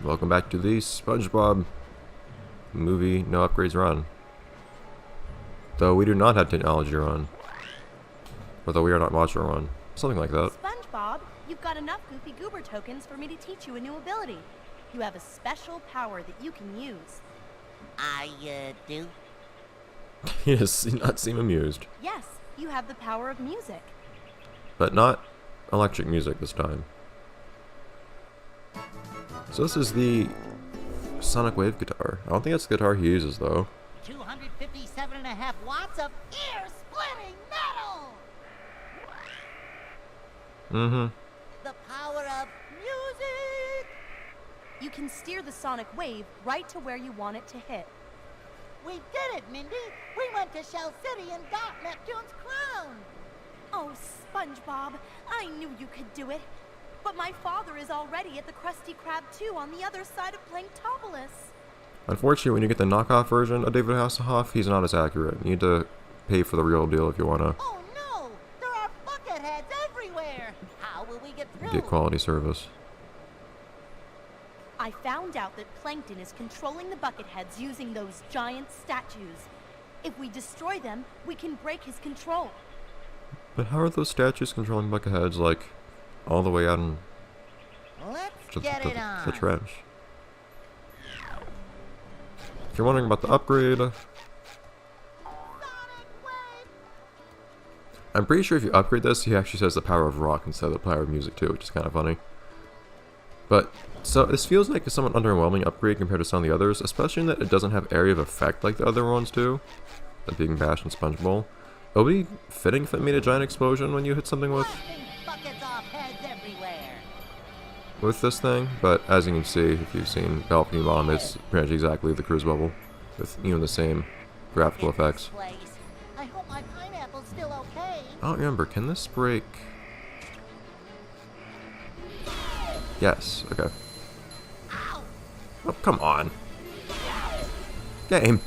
Welcome back to the Spongebob movie No Upgrades Run. Though we do not have technology run. Or though we are not watcher run. Something like that. Spongebob, you've got enough Goofy Goober tokens for me to teach you a new ability. You have a special power that you can use. I do? He does not seem amused. Yes, you have the power of music. But not electric music this time. So this is the sonic wave guitar. I don't think that's the guitar he uses though. 257.5 watts of ear-splitting metal! Mm-hmm. The power of music! You can steer the sonic wave right to where you want it to hit. We did it, Mindy! We went to Shell City and got Neptune's crown! Oh, Spongebob, I knew you could do it. But my father is already at the Krusty Krab 2 on the other side of Planktopolis. Unfortunately, when you get the knockoff version of David Hasselhoff, he's not as accurate. You need to pay for the real deal if you want to Oh no! There are bucket heads everywhere! How will we get through? get quality service. I found out that Plankton is controlling the Bucketheads using those giant statues. If we destroy them, we can break his control. But how are those statues controlling Bucketheads, like, all the way out in Let's get it on! the trench? If you're wondering about the upgrade, Sonic wave! I'm pretty sure if you upgrade this, he actually says the power of rock instead of the power of music too, which is kind of funny. But, so this feels like a somewhat underwhelming upgrade compared to some of the others, especially in that it doesn't have area of effect like the other ones do, like being Bash and Spongebob. It would be fitting if it made a giant explosion when you hit something Blasting buckets off heads everywhere! with this thing, but as you can see, if you've seen Balcony Bomb, it's pretty much exactly the cruise bubble, with even the same graphical effects. Place. I hope my pineapple's still okay. I don't remember, can this break? Yes, okay. Ow! Oh, come on. Game.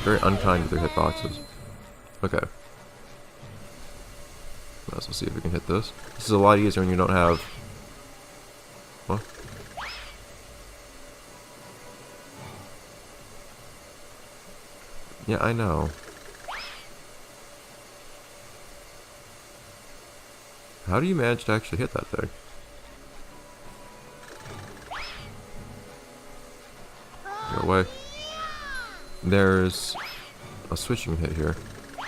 Very unkind with their hitboxes. Okay. Let's see if we can hit this. This is a lot easier when you don't have... What? Yeah, I know. How do you manage to actually hit that thing? Go away. There's a switching hit here.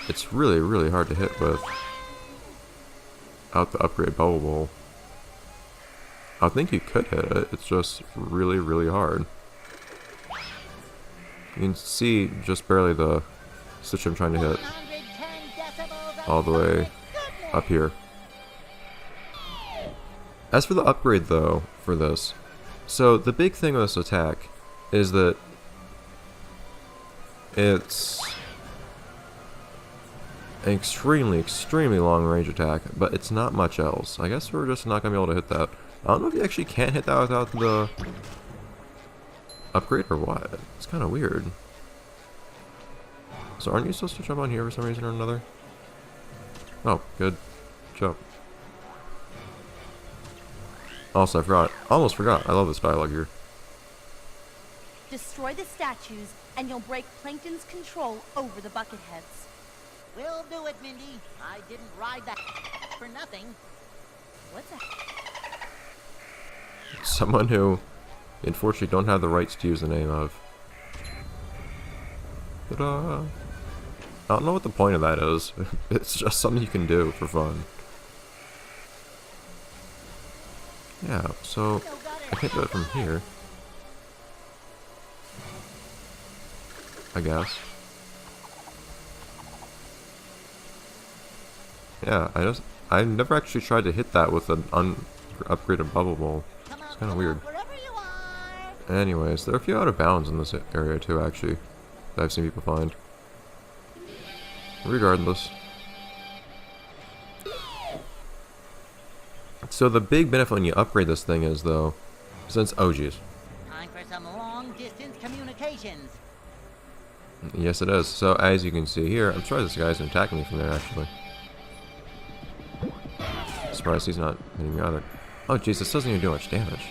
It's really, really hard to hit with out the upgrade bubble bowl. I think you could hit it, it's just really, really hard. You can see just barely the switch I'm trying to hit 110 decibels of all the way sonic goodness. up here. As for the upgrade though, for this, so the big thing with this attack is that it's an extremely, extremely long range attack, but it's not much else. I guess we're just not going to be able to hit that. I don't know if you actually can't hit that without the upgrade or what. It's kind of weird. So aren't you supposed to jump on here for some reason or another? Oh, good. Jump. Also, I forgot. Almost forgot. I love this dialogue here. Destroy the statues, and you'll break Plankton's control over the Bucketheads. We'll do it, Mindy. I didn't ride that for nothing. What's that? Someone who, unfortunately, don't have the rights to use the name of. Ta-da! I don't know what the point of that is. It's just something you can do for fun. Yeah, so I can't do it from here. I guess. Yeah, I never actually tried to hit that with an upgraded bubble bowl. It's kind of weird. Wherever you are. Anyways, there are a few out of bounds in this area too, actually, that I've seen people find. Regardless. So the big benefit when you upgrade this thing is, though, since, oh geez. Time for some long-distance communications. Yes, it is. So as you can see here, I'm surprised this guy isn't attacking me from there, actually. Surprised he's not hitting me either. Oh jeez, this doesn't even do much damage.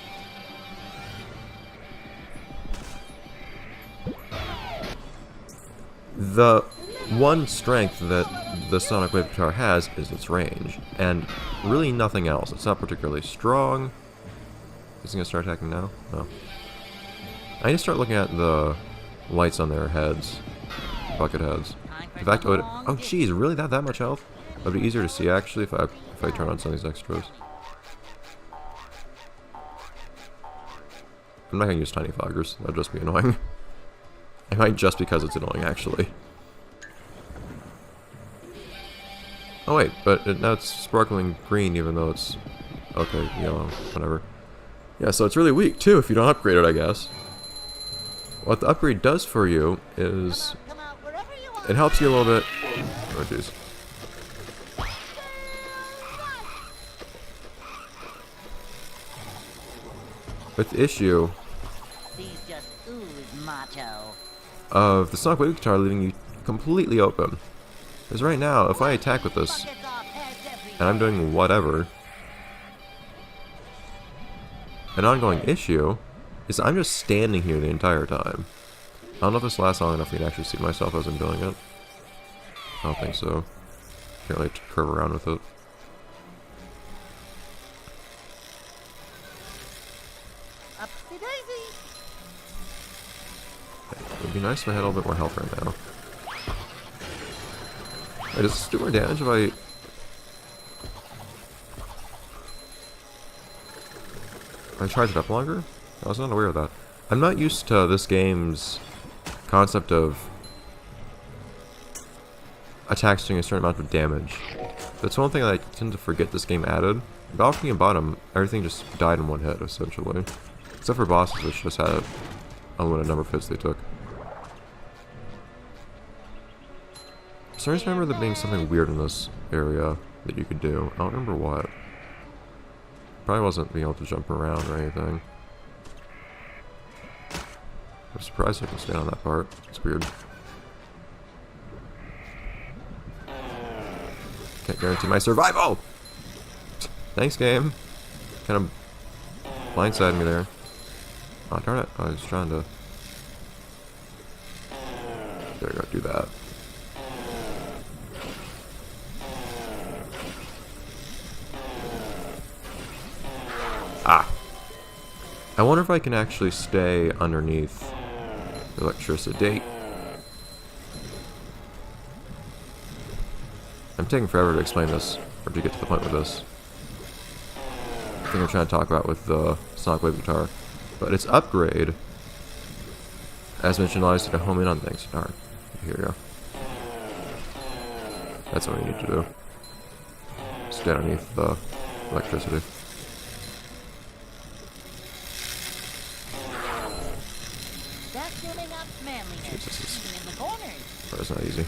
The one strength that the sonic wave guitar has is its range, and really nothing else. It's not particularly strong. Is it gonna start attacking now? No. I need to start looking at the lights on their heads. Bucket heads. In fact, oh geez, really that much health? It would be easier to see actually if I turn on some of these extras. I'm not gonna use tiny foggers, that'd just be annoying. I might just because it's annoying actually. Oh wait, but now it's sparkling green even though it's... okay, yellow, whatever. Yeah, so it's really weak too if you don't upgrade it, I guess. What the upgrade does for you is... it helps you a little bit... oh jeez. With the issue of the sonic wave guitar leaving you completely open. Because right now, if I attack with this, and I'm doing whatever, an ongoing issue is I'm just standing here the entire time. I don't know if this lasts long enough for me to actually see myself as I'm doing it. I don't think so. Can't really curve around with it. It would be nice if I had a little bit more health right now. Wait, does this do more damage if I charge it up longer? I was not aware of that. I'm not used to this game's concept of attacks doing a certain amount of damage. That's one thing that I tend to forget this game added. Balcony and bottom, everything just died in one hit, essentially. Except for bosses, which just had a limited number of hits they took. So I just remember there being something weird in this area that you could do. I don't remember what. Probably wasn't being able to jump around or anything. I'm surprised I can stand on that part. It's weird. Can't guarantee my survival! Thanks, game. Kind of blindsided me there. Oh, darn it. I was trying to... there we go, do that. Ah! I wonder if I can actually stay underneath the electricity. I'm taking forever to explain this, or to get to the point with this. I think I'm trying to talk about with the sonic wave guitar. But its upgrade, as mentioned, allows you to home in on things. Darn. Here we go. That's what we need to do. Stay underneath the electricity. Jesus, that's not easy.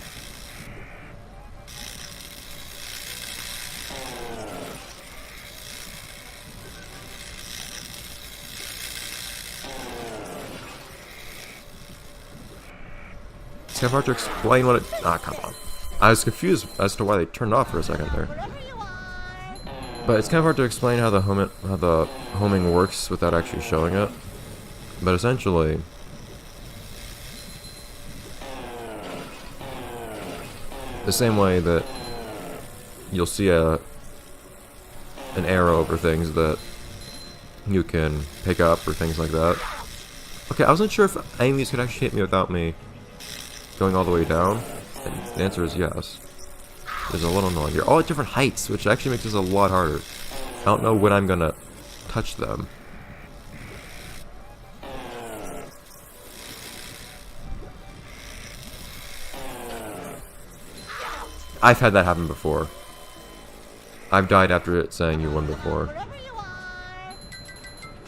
It's kind of hard to explain what it... ah, come on. I was confused as to why they turned off for a second there. But it's kind of hard to explain how the homing works without actually showing it. But essentially... the same way that you'll see an arrow over things that you can pick up or things like that. Okay, I wasn't sure if any of these could actually hit me without me going all the way down. And the answer is yes. It's a little annoying. You're all at different heights, which actually makes this a lot harder. I don't know when I'm gonna touch them. I've had that happen before. I've died after it saying you won before.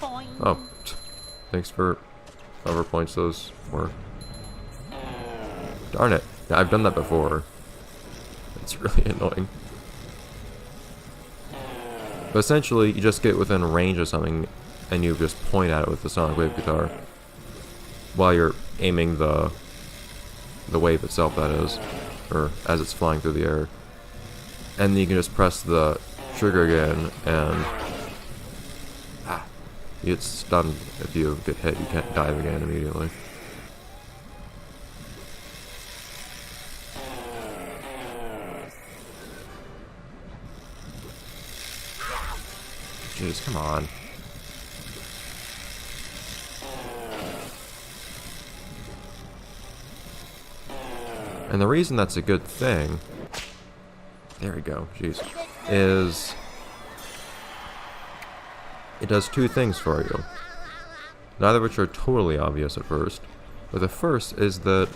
Oh, thanks for whoever points those were. Darn it. Yeah, I've done that before. It's really annoying. But essentially, you just get within range of something and you just point at it with the sonic wave guitar. While you're aiming the wave itself, that is. Or as it's flying through the air. And then you can just press the trigger again and you get stunned if you get hit. You can't dive again immediately. Jeez, come on. And the reason that's a good thing, there we go, jeez, is it does two things for you. Neither of which are totally obvious at first. But the first is that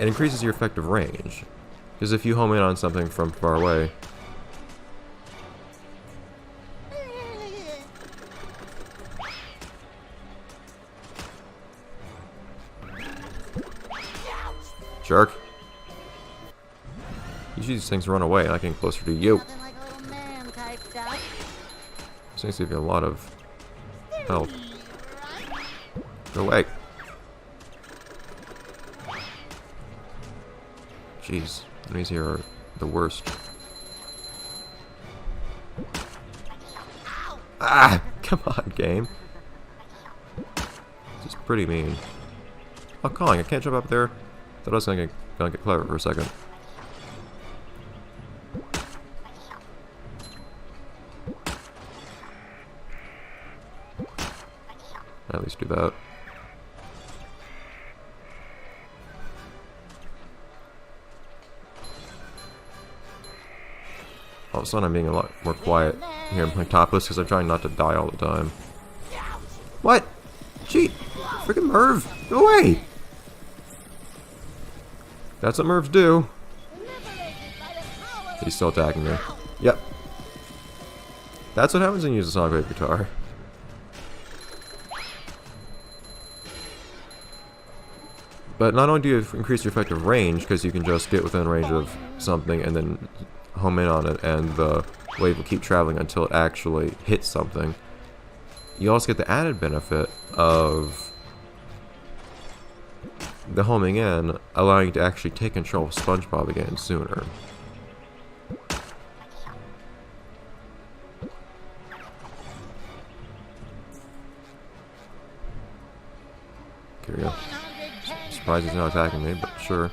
it increases your effective range. Because if you home in on something from far away, jerk. Usually these things run away and I get closer to you. Nothing like a little man type stuff. These things give you a lot of health. Go away. Jeez, enemies here are the worst. Ah! Come on, game. This is pretty mean. Oh, calling, I can't jump up there. Thought I was gonna get clever for a second. At least do that. All of a sudden I'm being a lot more quiet here in Planktopolis because I'm trying not to die all the time. What? Gee, freaking Merv, go away! That's what Mervs do. He's still attacking me. Yep. That's what happens when you use a sonic wave guitar. But not only do you increase your effective range, because you can just get within range of something and then home in on it, and the wave will keep traveling until it actually hits something. You also get the added benefit of the homing in, allowing you to actually take control of Spongebob again sooner. Here we go. Surprised he's not attacking me, but sure.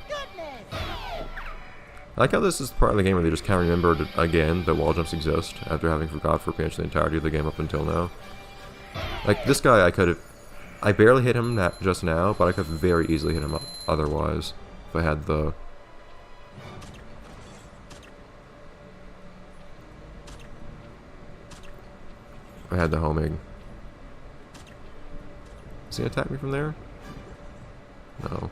I like how this is part of the game where they just kind of remembered again that wall jumps exist after having forgot for pretty much the entirety of the game up until now. Like, this guy I barely hit him just now, but I could very easily hit him otherwise if I had the... homing. Is he gonna attack me from there? No.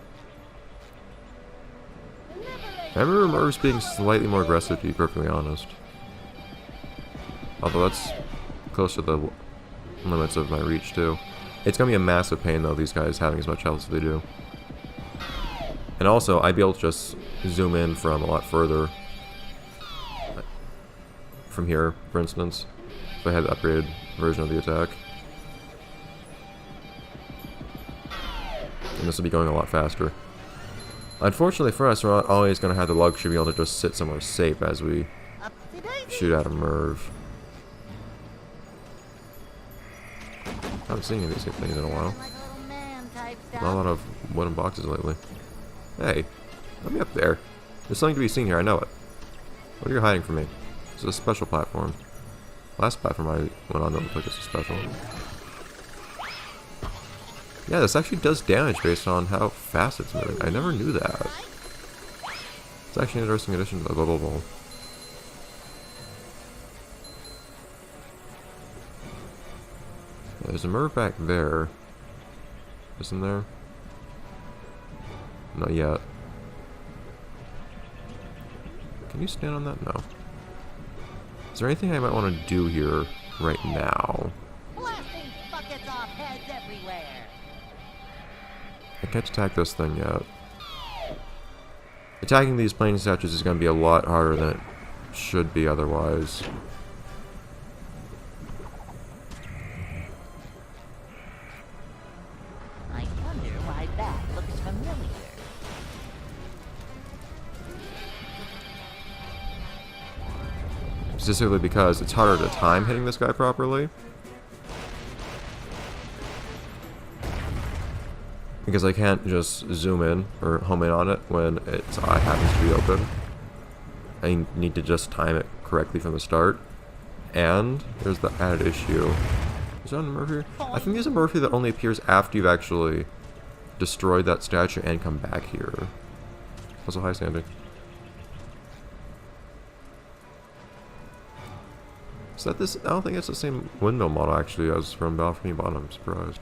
I remember Mervs being slightly more aggressive, to be perfectly honest. Although that's close to the limits of my reach, too. It's gonna be a massive pain, though, these guys having as much health as they do. And also, I'd be able to just zoom in from a lot further. From here, for instance, if I had the upgraded version of the attack. And this will be going a lot faster. Unfortunately for us, we're not always going to have the luxury of being able to just sit somewhere safe as we shoot at a Merv. I haven't seen any of these things in a while. Not a lot of wooden boxes lately. Hey, let me up there. There's something to be seen here, I know it. What are you hiding from me? This is a special platform. Last platform I went on don't look like it's a special. Yeah, this actually does damage based on how fast it's moving. I never knew that. It's actually an interesting addition to the level. Yeah, there's a Merv back there. Isn't there? Not yet. Can you stand on that? No. Is there anything I might want to do here right now? Blasting buckets off heads everywhere. I can't attack this thing yet. Attacking these plain statues is going to be a lot harder than it should be otherwise. I wonder why that looks familiar. Specifically because it's harder to time hitting this guy properly. Because I can't just zoom in or home in on it when its eye happens to be open. I need to just time it correctly from the start. And there's the added issue. Is that a Murphy? I think there's a Murphy that only appears after you've actually destroyed that statue and come back here. Also, hi, Sandy. Is that this? I don't think it's the same windmill model actually as from Balcony Bottom. I'm surprised.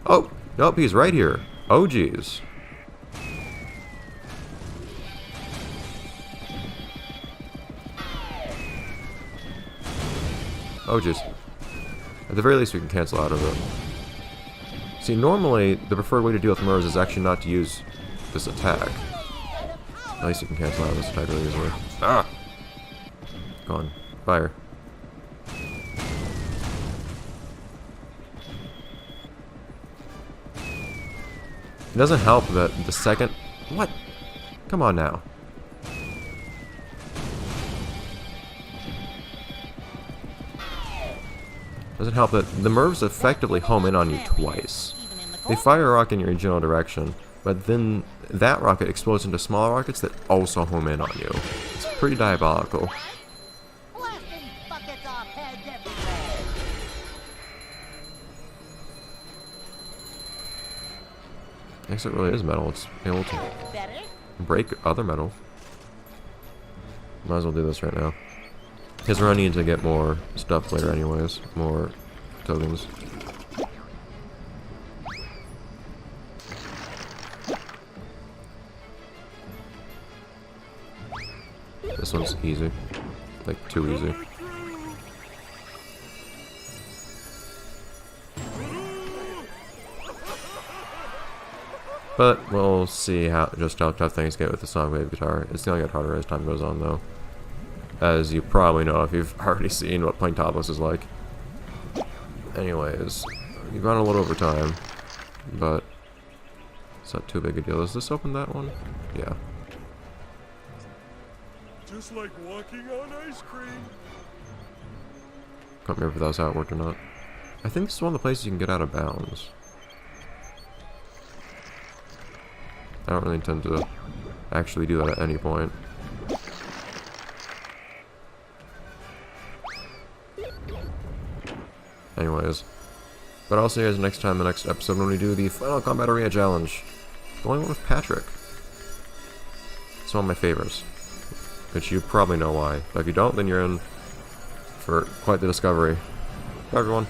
Oh, nope, he's right here. Oh, geez. Oh, jeez. At the very least, we can cancel out of it. See, normally, the preferred way to deal with mirrors is actually not to use this attack. At least you can cancel out of this attack really easily. Ah! Go on. Fire. It doesn't help that the second... What? Come on now. Doesn't help that the Mervs effectively home in on you twice. They fire a rocket in your general direction, but then that rocket explodes into smaller rockets that also home in on you. It's pretty diabolical. Blasting buckets off heads everywhere. I guess it really is metal. It's able to Better? break other metal. Might as well do this right now. Because we're gonna need to get more stuff later anyways. More tokens. This one's easy. Like, too easy. But we'll see how tough things get with the Spongebob guitar. It's gonna get harder as time goes on though. As you probably know if you've already seen what Planktopolis is like. Anyways, you've gone a little over time, but it's not too big a deal. Does this open that one? Yeah. Just like walking on ice cream. Can't remember if that was how it worked or not. I think this is one of the places you can get out of bounds. I don't really intend to actually do that at any point. Anyways. But I'll see you guys next time in the next episode when we do the Final Combat Arena Challenge. The only one with Patrick. It's one of my favorites. Which you probably know why. But if you don't, then you're in for quite the discovery. Bye everyone.